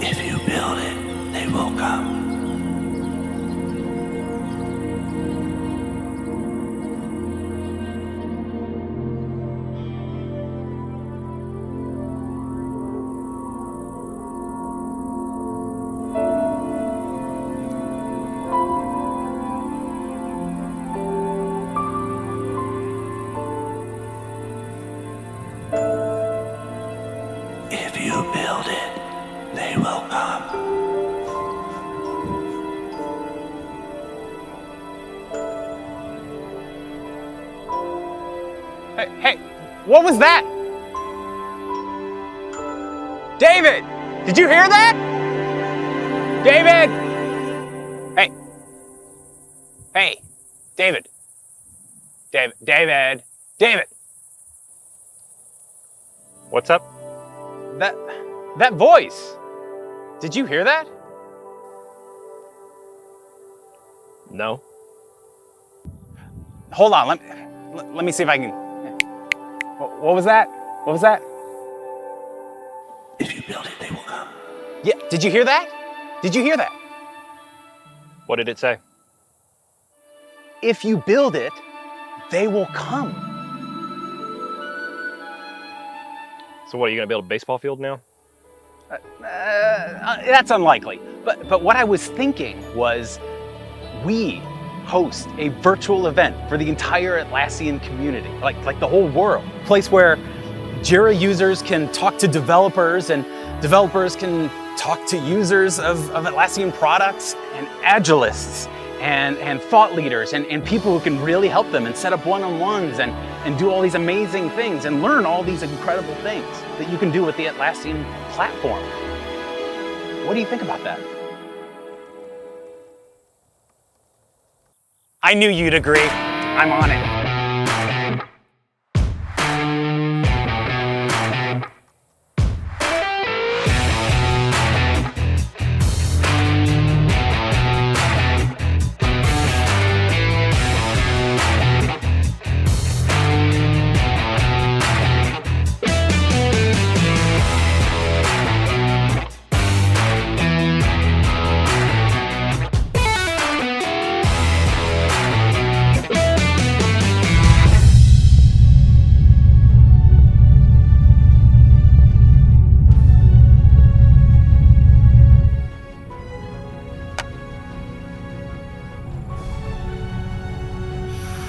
If you build it, they will come. If you build it, they will come. Hey, what was that? David, did you hear that? David! Hey, David. David. What's up? That voice. Did you hear that? No. Hold on, let me see if I can. What was that? What was that? If you build it, they will come. Yeah, did you hear that? Did you hear that? What did it say? If you build it, they will come. So what, are you gonna build a baseball field now? That's unlikely. But what I was thinking was we host a virtual event for the entire Atlassian community, like the whole world. A place where Jira users can talk to developers and developers can talk to users of Atlassian products and agilists and thought leaders and people who can really help them and set up one-on-ones and do all these amazing things and learn all these incredible things that you can do with the Atlassian platform. What do you think about that? I knew you'd agree. I'm on it.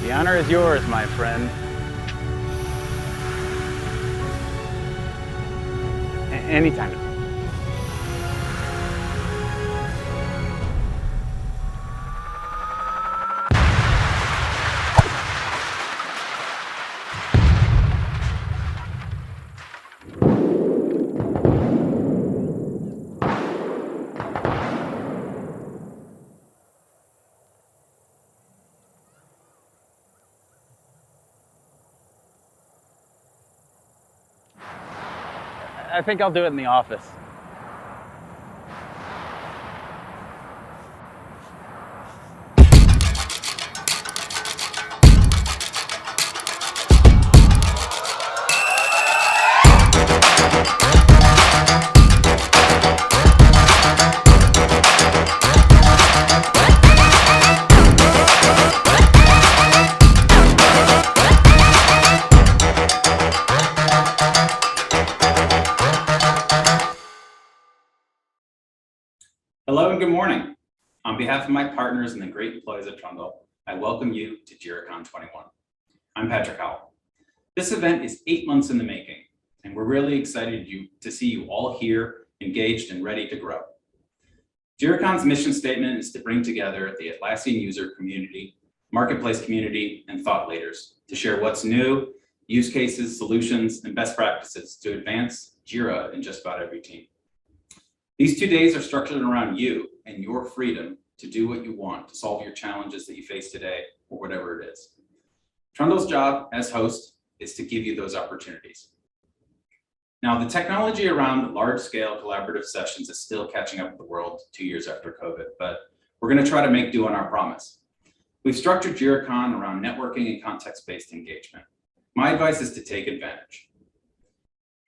The honor is yours, my friend. Anytime. I think I'll do it in the office. Hello and good morning. On behalf of my partners and the great employees at Trundl, I welcome you to JiraCon 21. I'm Patrick Howell. This event is 8 months in the making, and we're really excited to see you all here, engaged and ready to grow. JiraCon's mission statement is to bring together the Atlassian User Community, Marketplace Community, and thought leaders to share what's new, use cases, solutions, and best practices to advance Jira in just about every team. These 2 days are structured around you and your freedom to do what you want to solve your challenges that you face today or whatever it is. Trundle's job as host is to give you those opportunities. Now, the technology around large-scale collaborative sessions is still catching up with the world 2 years after COVID, but we're going to try to make do on our promise. We've structured JiraCon around networking and context-based engagement. My advice is to take advantage.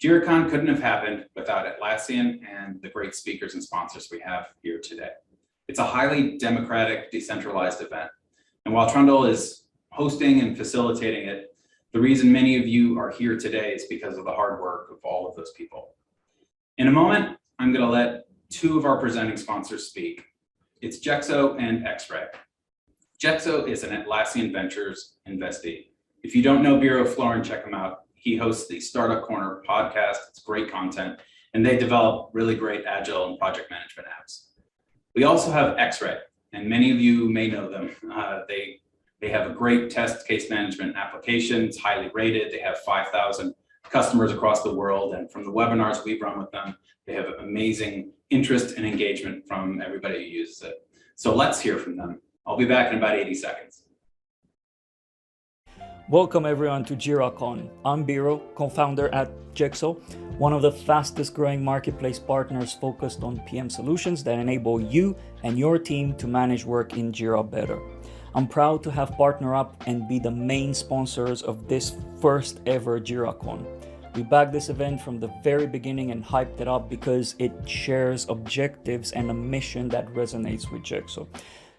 JiraCon couldn't have happened without Atlassian and the great speakers and sponsors we have here today. It's a highly democratic, decentralized event. And while Trundl is hosting and facilitating it, the reason many of you are here today is because of the hard work of all of those people. In a moment, I'm going to let two of our presenting sponsors speak. It's Jexo and X-Ray. Jexo is an Atlassian Ventures investee. If you don't know Biro Florin, check him out. He hosts the Startup Corner podcast. It's great content, and they develop really great agile and project management apps. We also have X-Ray, and many of you may know them. They have a great test case management application. It's highly rated. They have 5,000 customers across the world. And from the webinars we've run with them, they have amazing interest and engagement from everybody who uses it. So let's hear from them. I'll be back in about 80 seconds. Welcome everyone to JiraCon. I'm Biro, co-founder at Jexo, one of the fastest growing marketplace partners focused on PM solutions that enable you and your team to manage work in Jira better. I'm proud to have partnered up and be the main sponsors of this first ever JiraCon. We backed this event from the very beginning and hyped it up because it shares objectives and a mission that resonates with Jexo.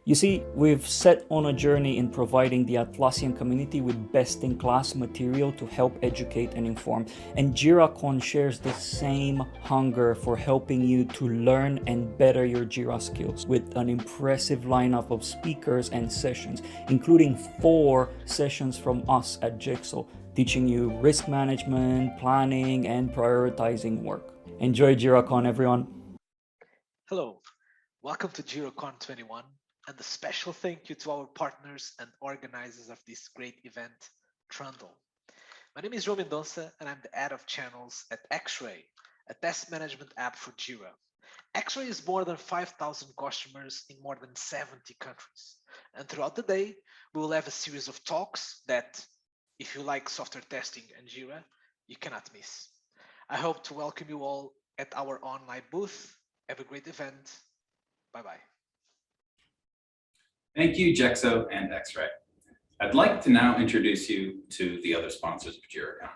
You see, we've set on a journey in providing the Atlassian community with best-in-class material to help educate and inform. And JiraCon shares the same hunger for helping you to learn and better your Jira skills with an impressive lineup of speakers and sessions, including 4 sessions from us at Jexo, teaching you risk management, planning, and prioritizing work. Enjoy JiraCon, everyone. Hello, welcome to JiraCon 21. And a special thank you to our partners and organizers of this great event, Trundl. My name is João Mendonça, and I'm the head of channels at X-Ray, a test management app for Jira. X-Ray is more than 5,000 customers in more than 70 countries. And throughout the day, we will have a series of talks that, if you like software testing and Jira, you cannot miss. I hope to welcome you all at our online booth. Have a great event. Bye-bye. Thank you, Jexo and X-Ray. I'd like to now introduce you to the other sponsors of JiraCon.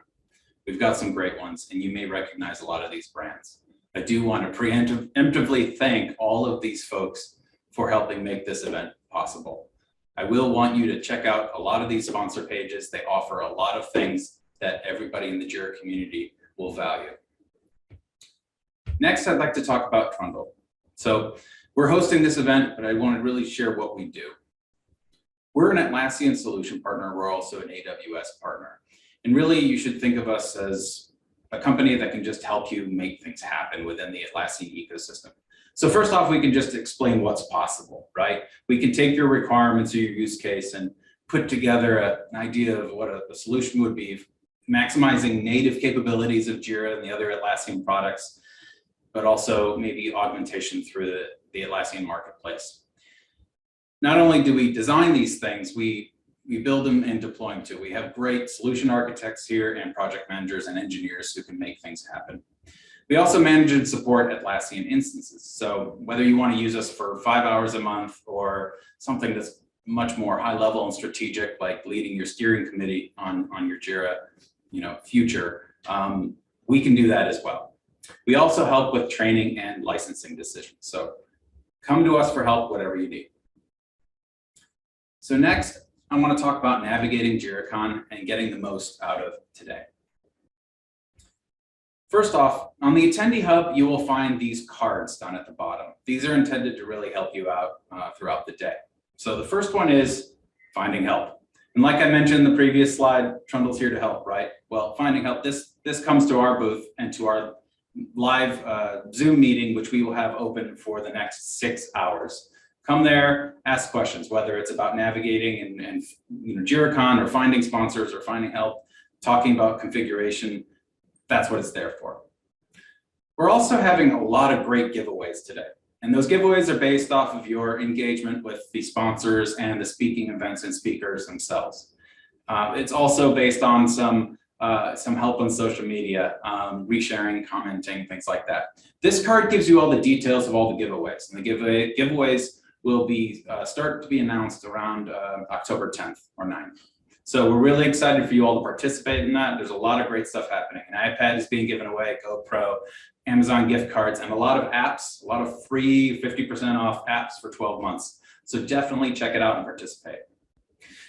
We've got some great ones, and you may recognize a lot of these brands. I do want to preemptively thank all of these folks for helping make this event possible. I will want you to check out a lot of these sponsor pages. They offer a lot of things that everybody in the Jira community will value. Next, I'd like to talk about Trundl. So we're hosting this event, but I want to really share what we do. We're an Atlassian solution partner. We're also an AWS partner. And really, you should think of us as a company that can just help you make things happen within the Atlassian ecosystem. So first off, we can just explain what's possible, right? We can take your requirements or your use case and put together an idea of what a solution would be, maximizing native capabilities of Jira and the other Atlassian products, but also maybe augmentation through the Atlassian Marketplace. Not only do we design these things, we build them and deploy them too. We have great solution architects here and project managers and engineers who can make things happen. We also manage and support Atlassian instances. So whether you want to use us for 5 hours a month or something that's much more high level and strategic, like leading your steering committee on your Jira future, we can do that as well. We also help with training and licensing decisions. So come to us for help, whatever you need. So next, I want to talk about navigating JiraCon and getting the most out of today. First off, on the Attendee Hub, you will find these cards down at the bottom. These are intended to really help you out throughout the day. So the first one is finding help. And like I mentioned in the previous slide, Trundle's here to help, right? Well, finding help, this comes to our booth and to our live Zoom meeting, which we will have open for the next 6 hours. Come there, ask questions, whether it's about navigating and JiraCon or finding sponsors or finding help, talking about configuration. That's what it's there for. We're also having a lot of great giveaways today. And those giveaways are based off of your engagement with the sponsors and the speaking events and speakers themselves. It's also based on some some help on social media, resharing, commenting, things like that. This card gives you all the details of all the giveaways, and the giveaways will be start to be announced around October 10th or 9th. So we're really excited for you all to participate in that. There's a lot of great stuff happening. An iPad is being given away, GoPro, Amazon gift cards, and a lot of apps, a lot of free 50% off apps for 12 months. So definitely check it out and participate.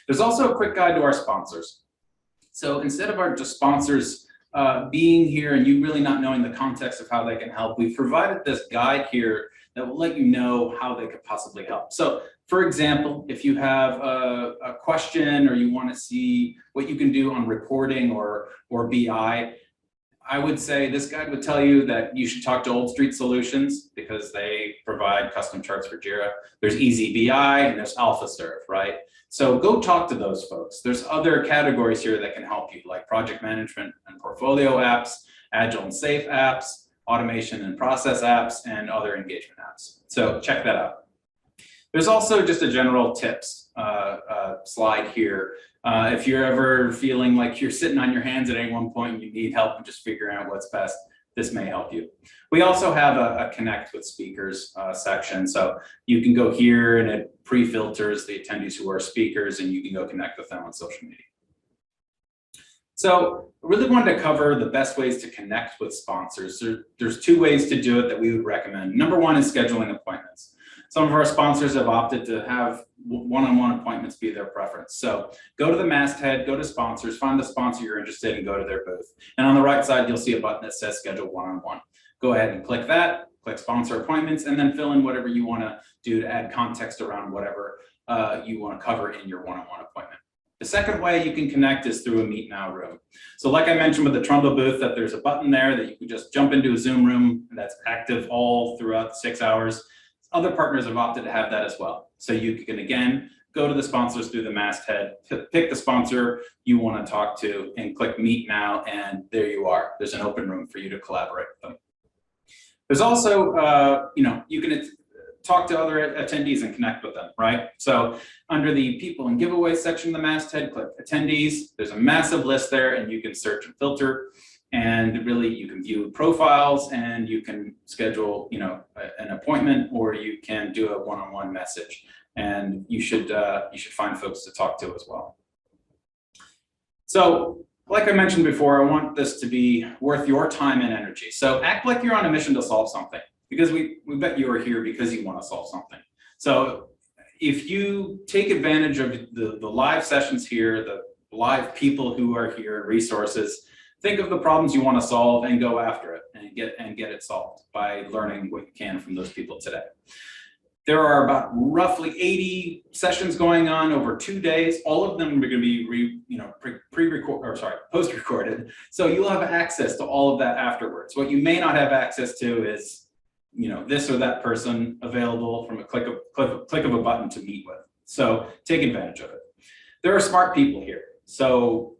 There's also a quick guide to our sponsors. So instead of our just sponsors being here and you really not knowing the context of how they can help, we've provided this guide here that will let you know how they could possibly help. So for example, if you have a question or you want to see what you can do on reporting or BI, I would say this guide would tell you that you should talk to Old Street Solutions because they provide custom charts for Jira. There's Easy BI and there's AlphaServe, right? So go talk to those folks. There's other categories here that can help you, like project management and portfolio apps, agile and safe apps, automation and process apps, and other engagement apps. So check that out. There's also just a general tips slide here. If you're ever feeling like you're sitting on your hands at any one point and you need help in just figuring out what's best, this may help you. We also have a connect with speakers section. So you can go here and it pre-filters the attendees who are speakers and you can go connect with them on social media. So I really wanted to cover the best ways to connect with sponsors. There's two ways to do it that we would recommend. Number one is scheduling appointments. Some of our sponsors have opted to have one-on-one appointments be their preference. So go to the masthead, go to sponsors, find the sponsor you're interested in, go to their booth. And on the right side, you'll see a button that says schedule one-on-one. Go ahead and click that, click sponsor appointments, and then fill in whatever you want to do to add context around whatever you want to cover in your one-on-one appointment. The second way you can connect is through a Meet Now room. So like I mentioned with the Trundle booth, that there's a button there that you can just jump into a Zoom room that's active all throughout the 6 hours. Other partners have opted to have that as well. So you can, again, go to the sponsors through the masthead, pick the sponsor you want to talk to, and click Meet Now, and there you are. There's an open room for you to collaborate with them. There's also, you can talk to other attendees and connect with them, right? So under the people and giveaways section of the masthead, click attendees. There's a massive list there, and you can search and filter. And really, you can view profiles, and you can schedule, an appointment, or you can do a one-on-one message. And you should find folks to talk to as well. So, like I mentioned before, I want this to be worth your time and energy. So act like you're on a mission to solve something, because we bet you are here because you want to solve something. So if you take advantage of the live sessions here, the live people who are here, resources, think of the problems you want to solve and go after it and get it solved by learning what you can from those people today. There are about roughly 80 sessions going on over 2 days. All of them are going to be post-recorded. So you'll have access to all of that afterwards. What you may not have access to is, this or that person available from a click of a button to meet with. So take advantage of it. There are smart people here. So,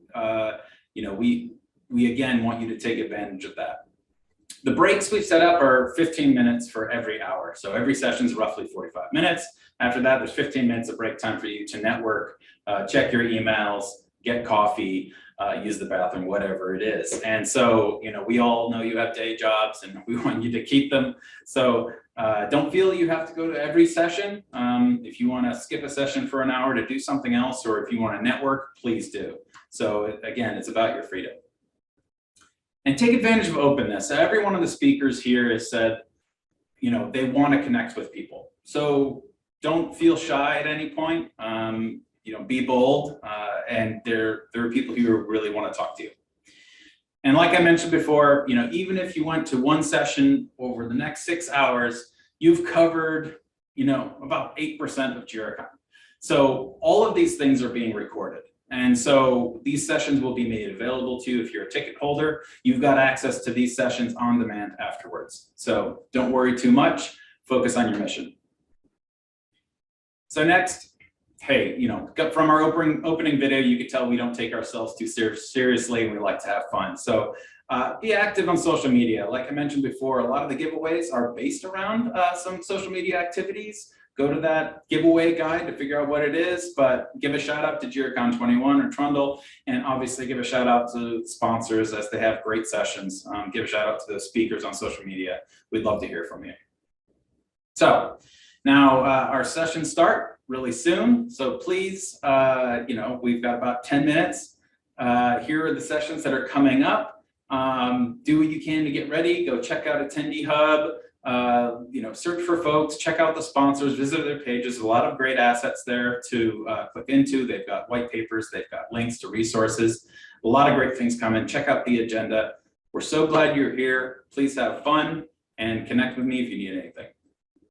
we again want you to take advantage of that. The breaks we've set up are 15 minutes for every hour. So every session is roughly 45 minutes. After that, there's 15 minutes of break time for you to network, check your emails, get coffee, use the bathroom, whatever it is. And so, we all know you have day jobs and we want you to keep them. So don't feel you have to go to every session. If you want to skip a session for an hour to do something else, or if you want to network, please do. So again, it's about your freedom. And take advantage of openness. Every one of the speakers here has said, they want to connect with people. So don't feel shy at any point. Be bold. And there are people who really want to talk to you. And like I mentioned before, even if you went to one session over the next 6 hours, you've covered, about 8% of JiraCon. So all of these things are being recorded. And so these sessions will be made available to you. If you're a ticket holder, you've got access to these sessions on demand afterwards. So don't worry too much, focus on your mission. So next, hey, from our opening video, you could tell we don't take ourselves too seriously and we like to have fun. So be active on social media. Like I mentioned before, a lot of the giveaways are based around some social media activities. go to that giveaway guide to figure out what it is, but give a shout out to JiraCon 21 or Trundle, and obviously give a shout out to sponsors as they have great sessions. Give a shout out to the speakers on social media. We'd love to hear from you. So now our sessions start really soon. So please, we've got about 10 minutes. Here are the sessions that are coming up. Do what you can to get ready. Go check out Attendee Hub. Search for folks, check out the sponsors, visit their pages. There's a lot of great assets there to click into. They've got white papers, they've got links to resources, a lot of great things coming. Check out the agenda. We're so glad you're here. Please have fun and connect with me if you need anything.